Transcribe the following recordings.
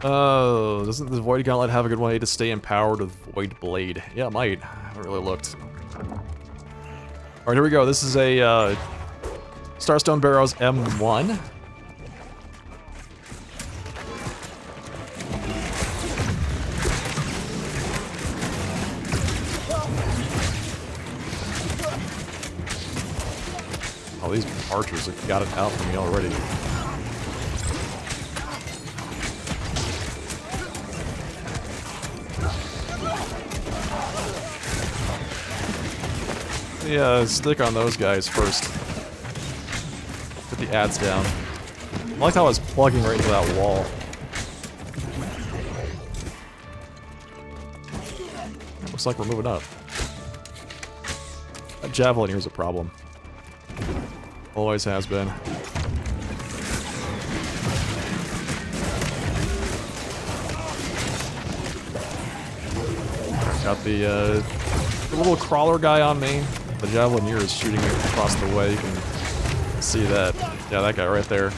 Oh, doesn't the Void Gauntlet have a good way to stay empowered with Void Blade? Yeah, it might. I haven't really looked. Alright, here we go. This is a Starstone Barrows M1. Oh, these archers have got it out for me already. Yeah, stick on those guys first. Put the ads down. I liked how I was plugging right into that wall. Looks like we're moving up. That javelin here's a problem. Always has been. Got the little crawler guy on me. The Javelineer is shooting across the way. You can see that. Yeah, that guy right there.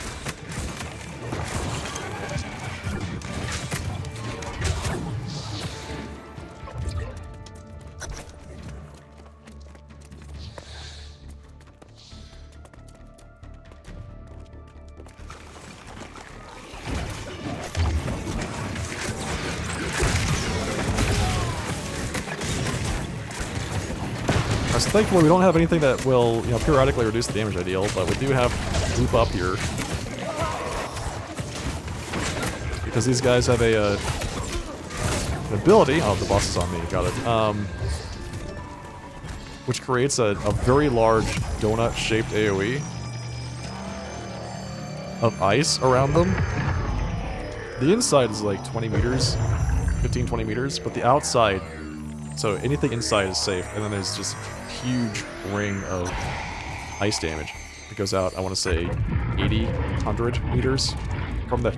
Thankfully, we don't have anything that will, periodically reduce the damage I deal, but we do have loop up here. Because these guys have an ability. Oh, the boss is on me. Got it. Which creates a very large donut-shaped AoE of ice around them. The inside is like 20 meters, 15, 20 meters, but the outside, so anything inside is safe, and then there's just huge ring of ice damage. It goes out, I want to say, 80, 100 meters from the,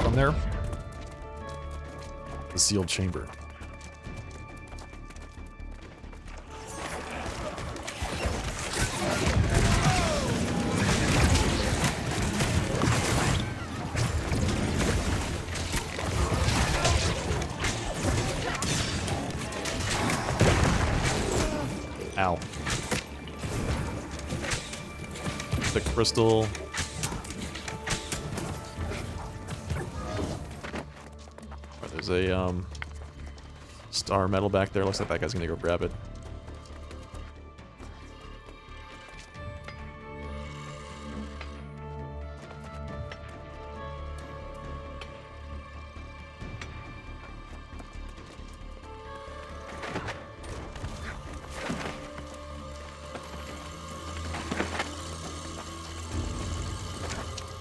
from there. The sealed chamber. Ow. The crystal. Oh, there's a star metal back there. Looks like that guy's gonna go grab it.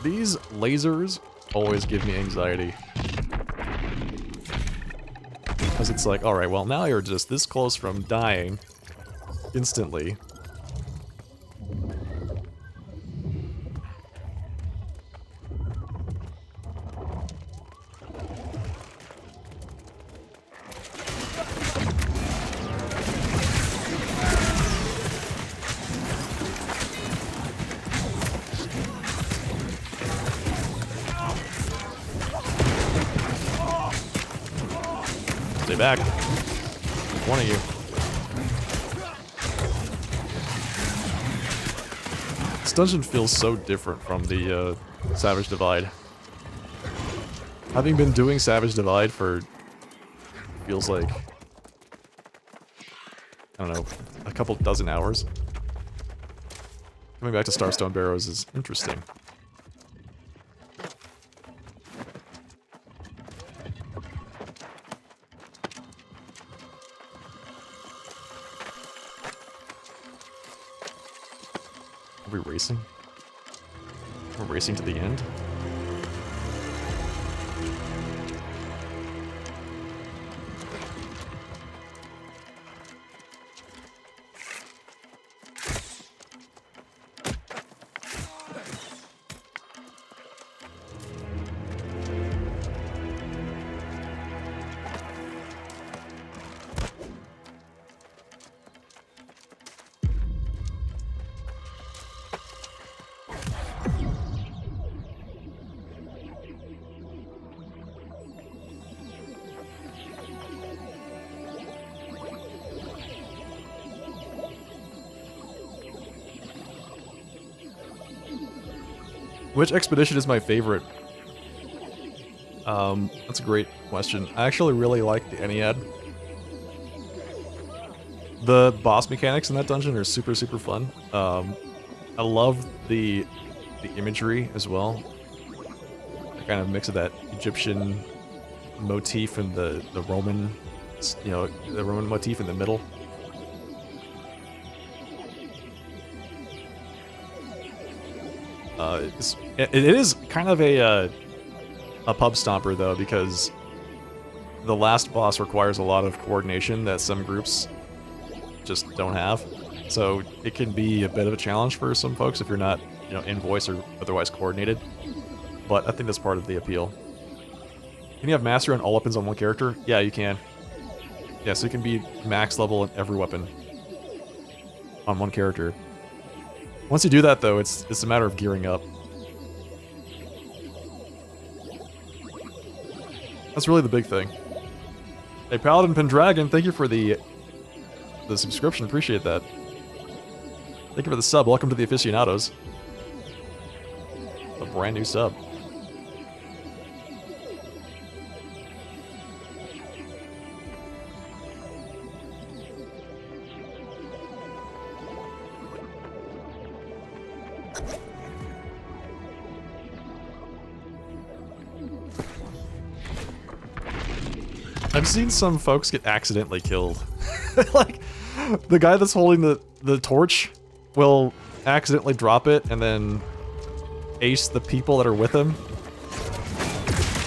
These lasers always give me anxiety. Because it's like, alright, well now you're just this close from dying instantly. Stay back. One of you. This dungeon feels so different from the Savage Divide. Having been doing Savage Divide for, feels like, I don't know, a couple dozen hours. Coming back to Starstone Barrows is interesting. Are we racing? We're racing to the end? Which expedition is my favorite? That's a great question. I actually really like the Ennead. The boss mechanics in that dungeon are super, super fun. I love the imagery as well. The kind of mix of that Egyptian motif and the Roman, you know, the Roman motif in the middle. It is kind of a pub stomper though, because the last boss requires a lot of coordination that some groups just don't have. So it can be a bit of a challenge for some folks if you're not, you know, in voice or otherwise coordinated. But I think that's part of the appeal. Can you have mastery on all weapons on one character? Yeah, you can. Yeah, so you can be max level in every weapon on one character. Once you do that, though, it's a matter of gearing up. That's really the big thing. Hey, Paladin Pendragon, thank you for the subscription. Appreciate that. Thank you for the sub. Welcome to the aficionados. A brand new sub. I've seen some folks get accidentally killed. Like, the guy that's holding the torch will accidentally drop it and then ace the people that are with him.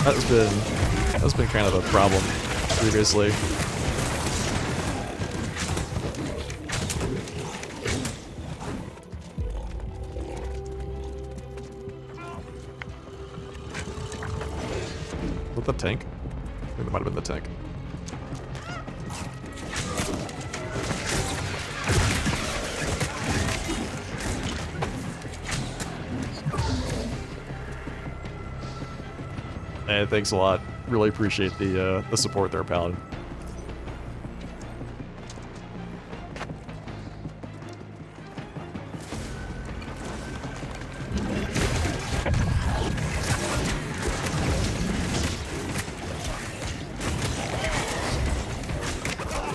That's been kind of a problem previously. With the tank? I think that might have been the tank. Hey, thanks a lot. Really appreciate the support there, Paladin.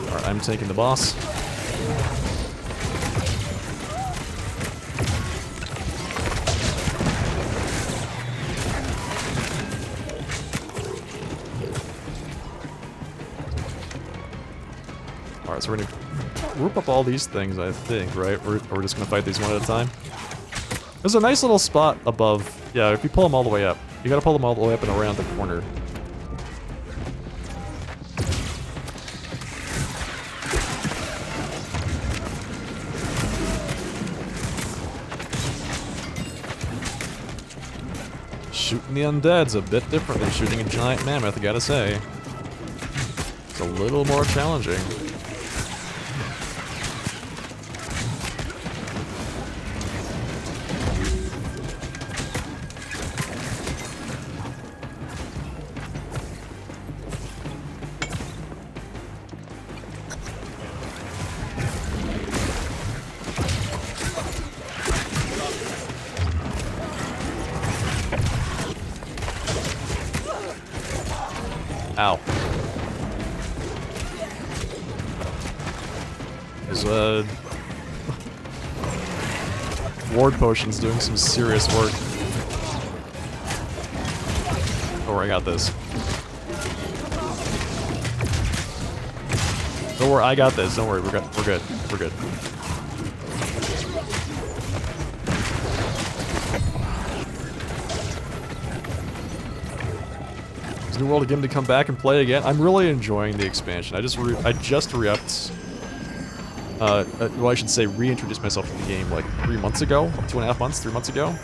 Alright, I'm taking the boss. Alright, so we're gonna group up all these things, I think, right? We're just gonna fight these one at a time. There's a nice little spot above. Yeah, if you pull them all the way up. You gotta pull them all the way up and around the corner. Shooting the undead's a bit different than shooting a giant mammoth, I gotta say. It's a little more challenging. Ow. There's ward potions doing some serious work. Oh, I got this. Don't worry, I got this. Don't worry, we're good. We're good. We're good. Is New World again to come back and play again? I'm really enjoying the expansion. I just re-upped. Well, I should say reintroduced myself to the game like 3 months ago, 2.5 months, 3 months ago,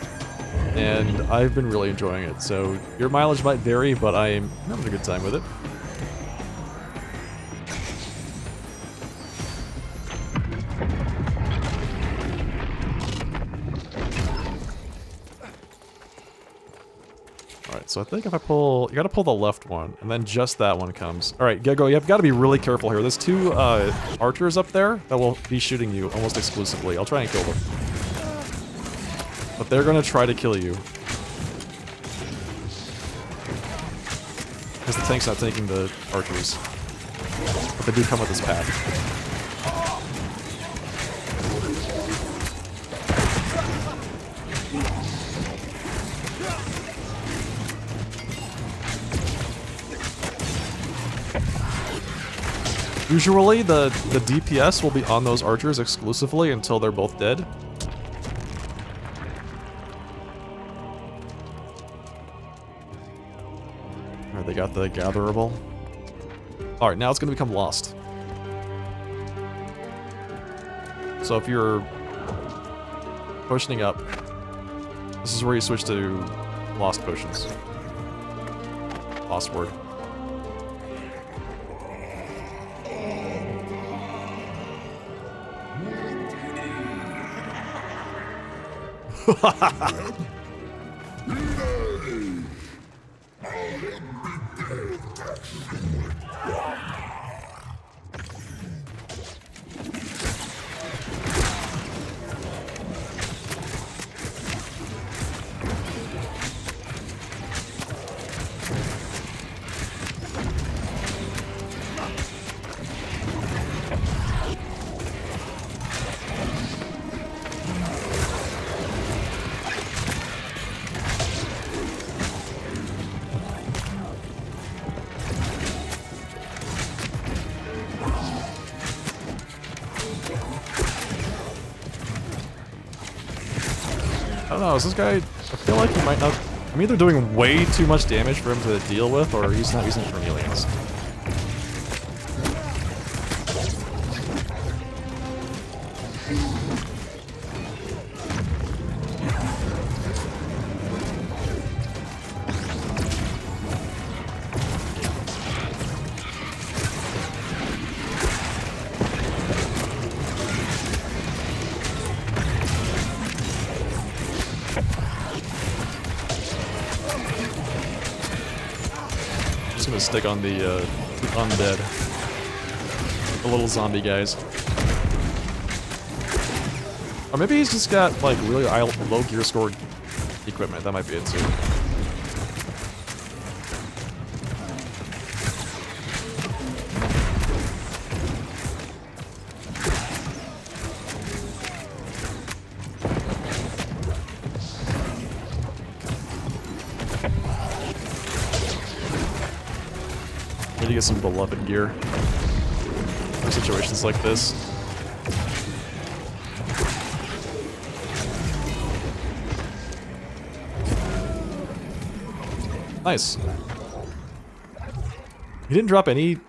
and I've been really enjoying it. So your mileage might vary, but I'm having a good time with it. So I think if I pull, you gotta pull the left one, and then just that one comes. Alright, Gego, you've gotta be really careful here. There's two archers up there that will be shooting you almost exclusively. I'll try and kill them. But they're gonna try to kill you. Because the tank's not taking the archers. But they do come with this pack. Usually, the DPS will be on those archers exclusively until they're both dead. Alright, they got the gatherable. Alright, now it's going to become lost. So if you're potioning up, this is where you switch to lost potions. Lost word. I don't know, is this guy... I feel like he might not... I'm either doing way too much damage for him to deal with, or he's not using it for aliens. Stick on the undead. The little zombie guys. Or maybe he's just got, like, really low gear score equipment. That might be it, too. To get some beloved gear for situations like this. Nice. He didn't drop any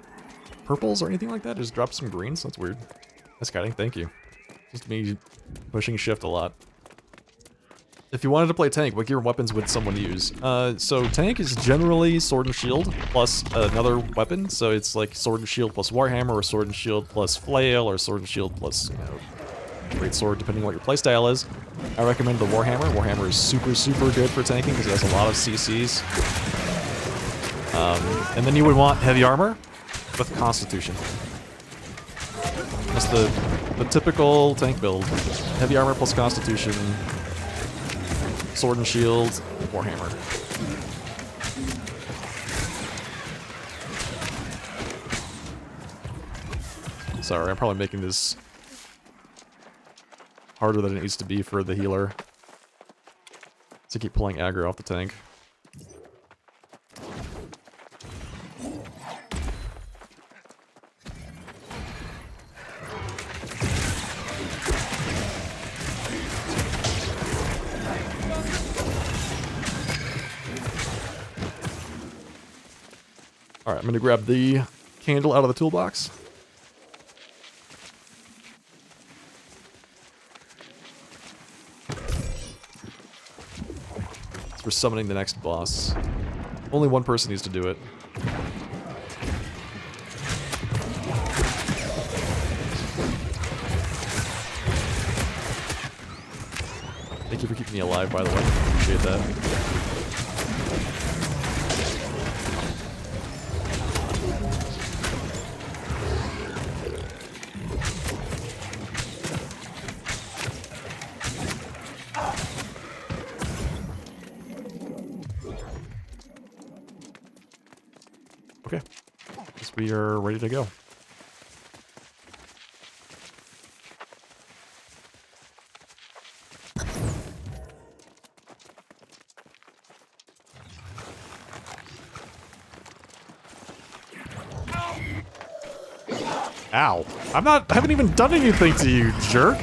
purples or anything like that, just dropped some greens. That's weird. That's guiding, thank you. Just me pushing shift a lot. If you wanted to play tank, what gear and weapons would someone use? So tank is generally sword and shield plus another weapon. So it's like sword and shield plus warhammer, or sword and shield plus flail, or sword and shield plus, you know, great sword, depending on what your playstyle is. I recommend the warhammer. Warhammer is super, super good for tanking because it has a lot of CCs. And then you would want heavy armor with constitution. That's the typical tank build. Heavy armor plus constitution. Sword and shield, warhammer. Sorry, I'm probably making this harder than it needs to be for the healer to keep pulling aggro off the tank. Alright, I'm gonna grab the candle out of the toolbox. So we're summoning the next boss. Only one person needs to do it. Thank you for keeping me alive, by the way. Appreciate that. Okay. Guess we are ready to go. Ow. I haven't even done anything to you, jerk.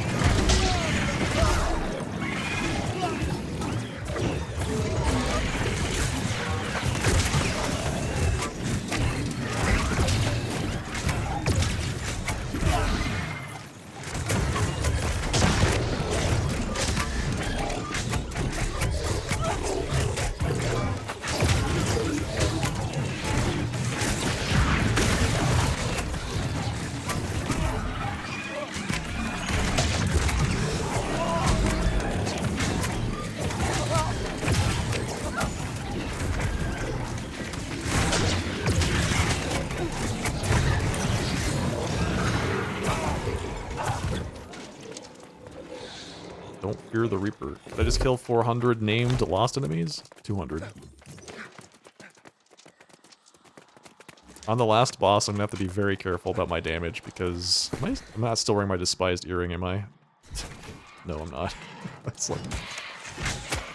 Don't fear the Reaper. Did I just kill 400 named lost enemies? 200. On the last boss, I'm gonna have to be very careful about my damage because... I'm not still wearing my despised earring, am I? No, I'm not. That's like...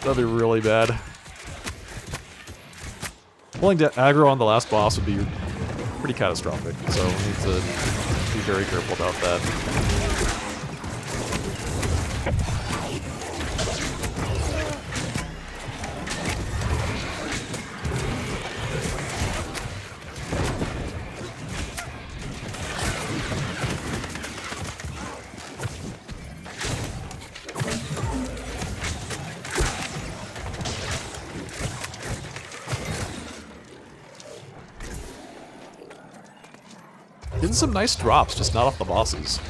That'd be really bad. Pulling aggro on the last boss would be pretty catastrophic, so I need to be very careful about that. Getting some nice drops, just not off the bosses.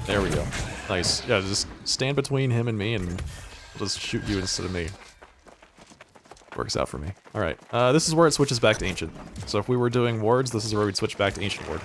There we go. Nice. Yeah, just stand between him and me and we'll just shoot you instead of me. Works out for me. Alright, this is where it switches back to Ancient. So if we were doing wards, this is where we'd switch back to Ancient Ward.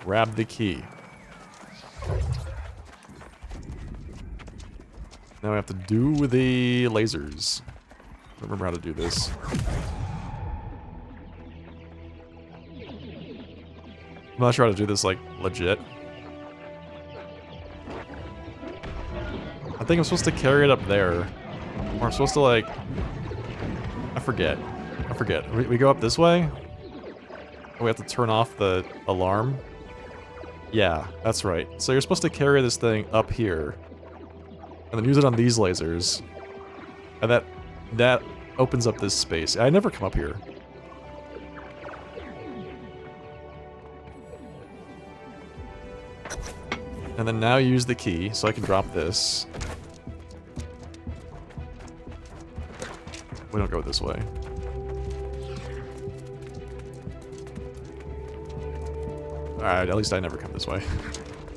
Grab the key. Now I have to do the lasers. I don't remember how to do this. I'm not sure how to do this, like, legit. I think I'm supposed to carry it up there. Or I'm supposed to, like... I forget. We go up this way? We have to turn off the alarm? Yeah, that's right. So you're supposed to carry this thing up here, and then use it on these lasers, and that opens up this space. I never come up here. And then now use the key, so I can drop this. We don't go this way. Alright, at least I never come this way.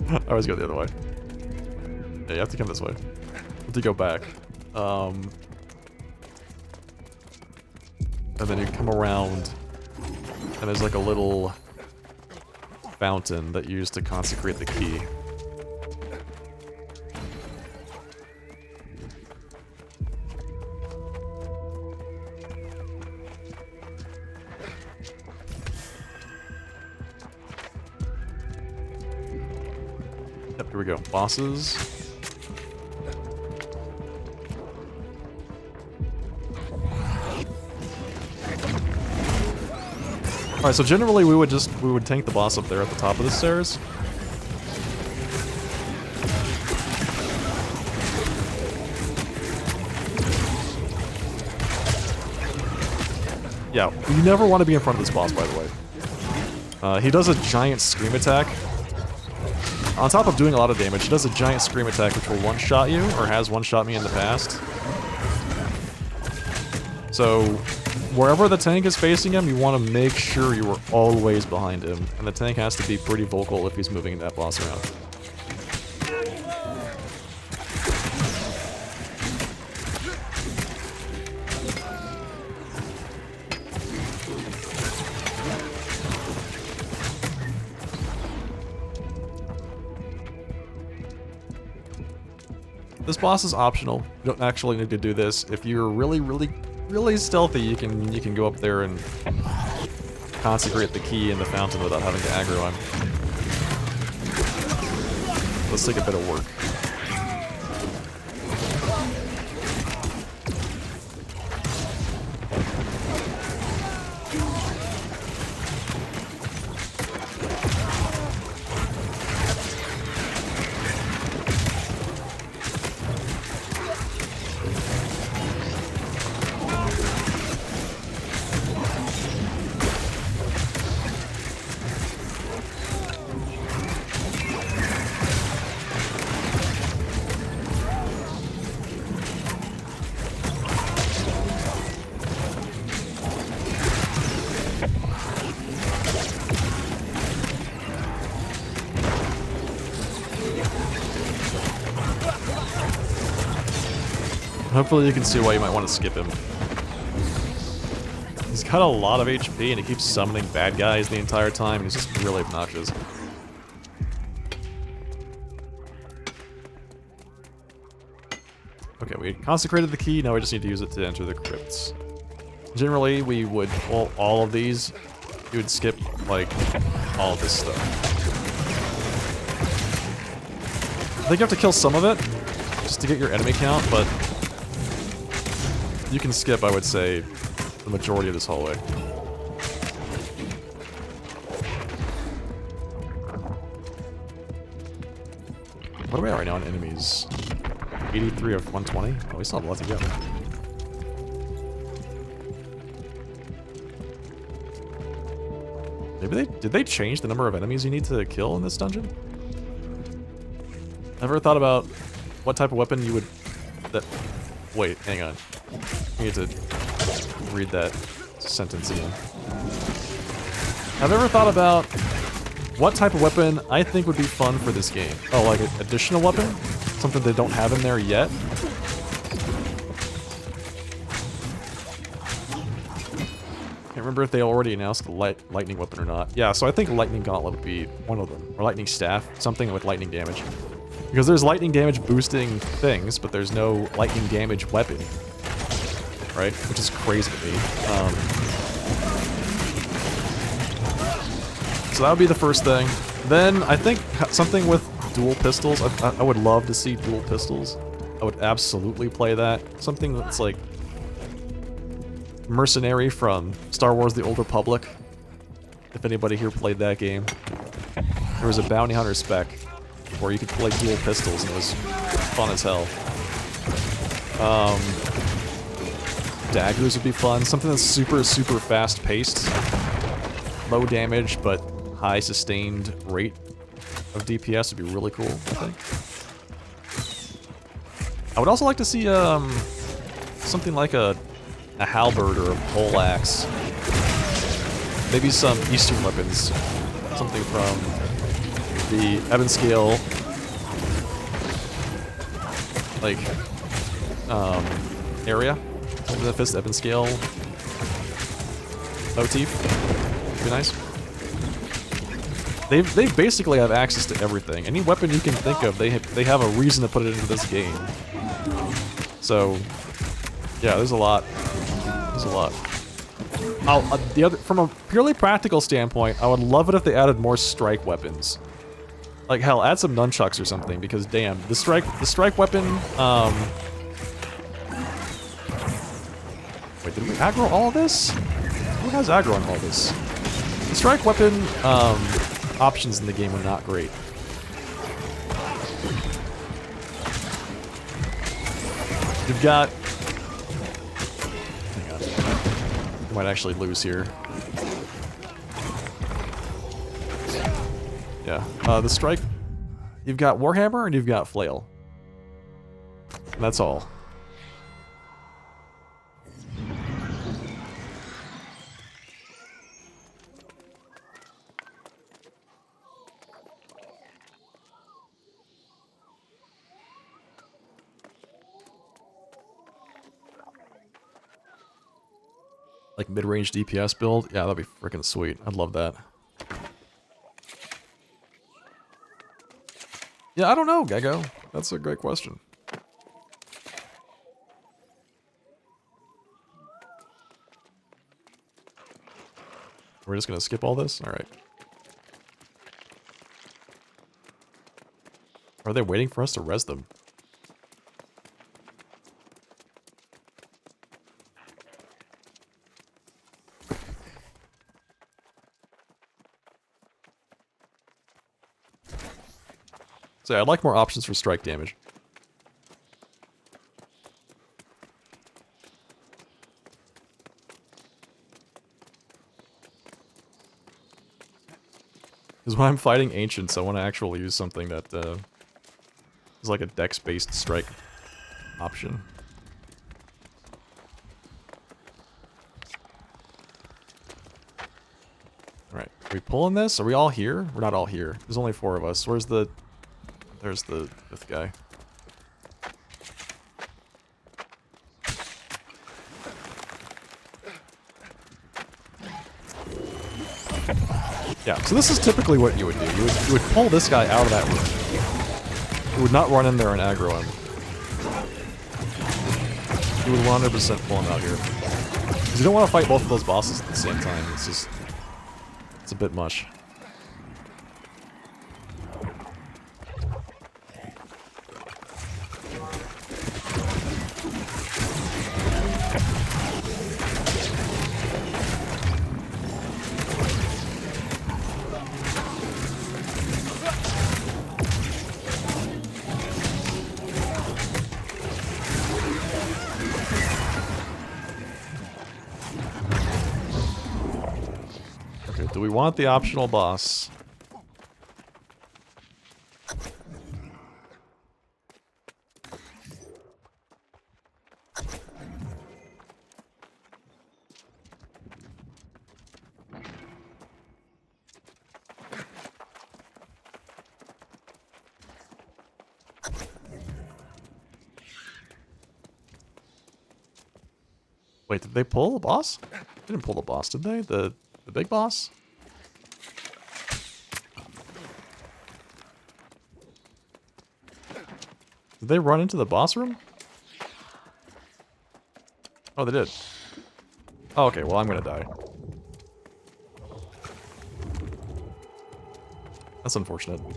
I always go the other way. Yeah, you have to come this way. You have to go back. And then you come around, and there's like a little fountain that you use to consecrate the key. Yep, here we go. Bosses. Alright, so generally we would tank the boss up there at the top of the stairs. Yeah, you never want to be in front of this boss, by the way. He does a giant scream attack. On top of doing a lot of damage, he does a giant scream attack which will one-shot you, or has one-shot me in the past. So, wherever the tank is facing him, you want to make sure you are always behind him. And the tank has to be pretty vocal if he's moving that boss around. This boss is optional. You don't actually need to do this. If you're really stealthy, you can go up there and consecrate the key in the fountain without having to aggro him. Let's take a bit of work. Hopefully you can see why you might want to skip him. He's got a lot of HP and he keeps summoning bad guys the entire time. He's just really obnoxious. Okay, we consecrated the key, now we just need to use it to enter the crypts. Generally, we would, well, all of these, you would skip, like, all of this stuff. I think you have to kill some of it, just to get your enemy count, but you can skip, I would say, the majority of this hallway. What are we at right now on enemies? 83 of 120? Oh, we still have a lot to go. Maybe did they change the number of enemies you need to kill in this dungeon? Ever thought about what type of weapon you would... Wait, hang on. I need to read that sentence again. Have you ever thought about what type of weapon I think would be fun for this game? Oh, like an additional weapon? Something they don't have in there yet? Can't remember if they already announced the lightning weapon or not. Yeah, so I think lightning gauntlet would be one of them. Or lightning staff, something with lightning damage. Because there's lightning damage boosting things, but there's no lightning damage weapon. Right? Which is crazy to me. So that would be the first thing. Then, I think something with dual pistols. I would love to see dual pistols. I would absolutely play that. Something that's like... Mercenary from Star Wars The Old Republic. If anybody here played that game. There was a bounty hunter spec where you could play dual pistols and it was fun as hell. Daggers would be fun. Something that's super fast paced. Low damage, but high sustained rate of DPS would be really cool, I think. I would also like to see something like a halberd or a poleaxe. Maybe some Eastern weapons. Something from the Ebon Scale, like, area. The 5th Ebon Scale motif. Would be nice. They basically have access to everything. Any weapon you can think of, they have a reason to put it into this game. So, yeah, there's a lot. There's a lot. From a purely practical standpoint, I would love it if they added more strike weapons. Like hell, add some nunchucks or something, because damn, the strike weapon, Wait, did we aggro all of this? Who has aggro on all this? Strike weapon options in the game are not great. You've got... Hang on. I might actually lose here. Yeah. The strike... You've got Warhammer and you've got Flail. And that's all. Like mid-range DPS build? Yeah, that'd be freaking sweet. I'd love that. Yeah, I don't know, Gego. That's a great question. We're just gonna skip all this? Alright. Are they waiting for us to res them? So yeah, I'd like more options for strike damage. Because when I'm fighting ancients, I want to actually use something that is like a dex-based strike option. Alright, are we pulling this? Are we all here? We're not all here. There's only 4 of us. Where's the... There's the 5th guy. Yeah, so this is typically what you would do. You would pull this guy out of that room. You would not run in there and aggro him. You would 100% pull him out here. Because you don't want to fight both of those bosses at the same time. It's just... It's a bit much. Do we want the optional boss? Wait, did they pull the boss? They didn't pull the boss, did they? The big boss? Did they run into the boss room? Oh, they did. Oh, okay, well, I'm gonna die. That's unfortunate. I'm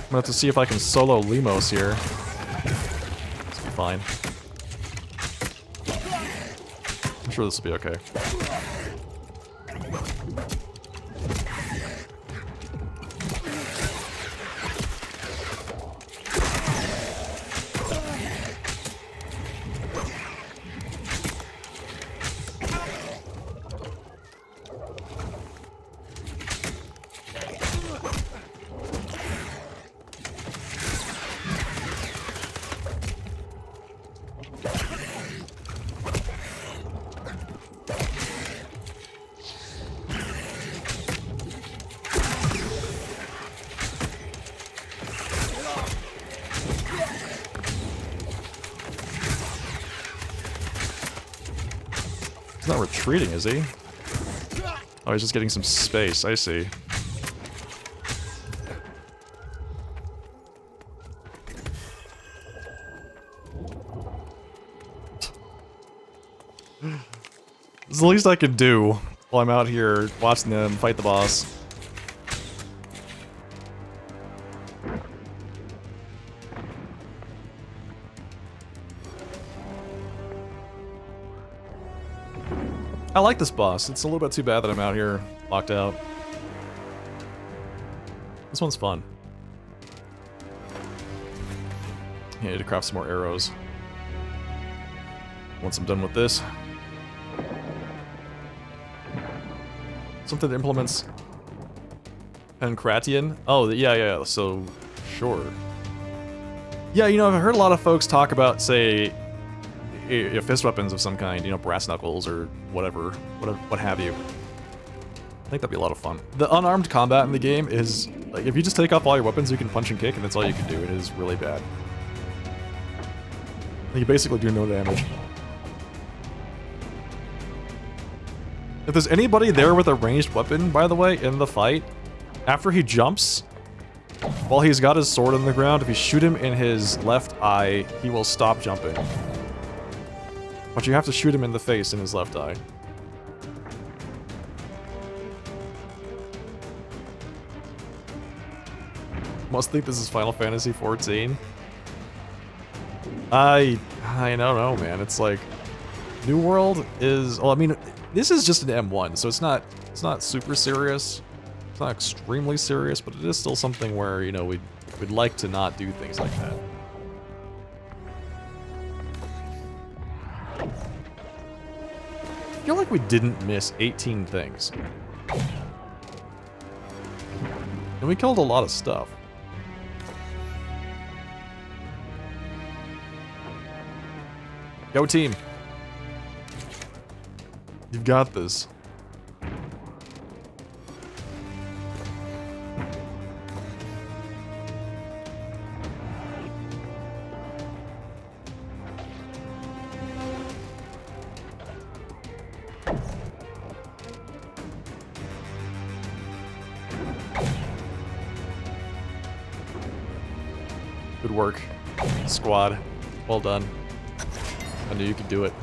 gonna have to see if I can solo Limos here. This will be fine. I'm sure this will be okay. He's not retreating, is he? Oh, he's just getting some space. I see. It's the least I could do while I'm out here watching them fight the boss. I like this boss. It's a little bit too bad that I'm out here locked out. This one's fun. I need to craft some more arrows. Once I'm done with this. Something that implements Pancratian? Oh, yeah, so, sure. Yeah, you know, I've heard a lot of folks talk about, say, fist weapons of some kind, you know, brass knuckles or whatever, what have you. I think that'd be a lot of fun. The unarmed combat in the game is, like, if you just take off all your weapons, you can punch and kick, and that's all you can do. It is really bad. You basically do no damage. If there's anybody there with a ranged weapon, by the way, in the fight, after he jumps, while he's got his sword on the ground, if you shoot him in his left eye, he will stop jumping. But you have to shoot him in the face in his left eye. Must think this is Final Fantasy XIV. I don't know, man. It's like New World is, well, I mean, this is just an M1, so it's not super serious. It's not extremely serious, but it is still something where, you know, we'd like to not do things like that. I feel like we didn't miss 18 things. And we killed a lot of stuff. Go team. You've got this. Good work, squad. Well done. I knew you could do it.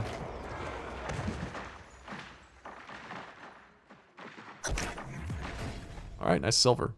Alright, nice silver.